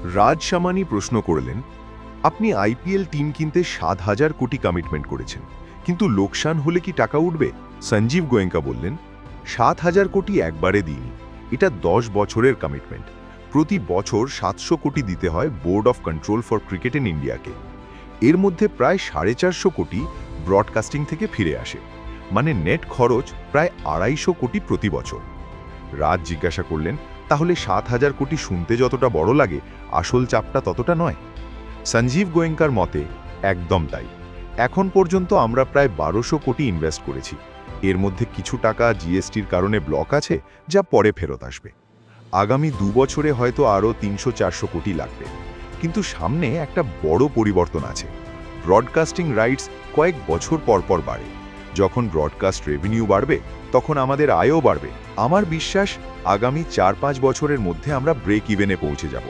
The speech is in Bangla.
রাজ শামানি প্রশ্ন করলেন, আপনি আইপিএল টিম কিনতে ৭,০০০ কোটি কমিটমেন্ট করেছেন, কিন্তু লোকসান হলে কি টাকা উঠবে? সঞ্জীব গোয়েঙ্কা বললেন, ৭,০০০ কোটি একবারে দিইনি, এটা ১০ বছরের কমিটমেন্ট। প্রতি বছর ৭০০ কোটি দিতে হয় board of control for cricket in ইন্ডিয়াকে। এর মধ্যে প্রায় ৪৫০ কোটি ব্রডকাস্টিং থেকে ফিরে আসে, মানে নেট খরচ প্রায় ২৫০ কোটি প্রতি বছর। রাজ জিজ্ঞাসা করলেন, তাহলে ৭,০০০ কোটি শুনতে যতটা বড় লাগে, আসল চাপটা ততটা নয়? সঞ্জীব গোয়েঙ্কার মতে একদম তাই। এখন পর্যন্ত আমরা প্রায় ১২০০ কোটি ইনভেস্ট করেছি। এর মধ্যে কিছু টাকা জিএসটির কারণে ব্লক আছে, যা পরে ফেরত আসবে। আগামী ২ বছরে হয়তো আরও ৩০০-৪০০ কোটি লাগবে। কিন্তু সামনে একটা বড় পরিবর্তন আছে। ব্রডকাস্টিং রাইটস কয়েক বছর পর পর বাড়ে। যখন ব্রডকাস্ট রেভিনিউ বাড়বে, তখন আমাদের আয়ও বাড়বে। আমার বিশ্বাস আগামী ৪-৫ বছরের মধ্যে আমরা ব্রেক ইভেনে পৌঁছে যাব।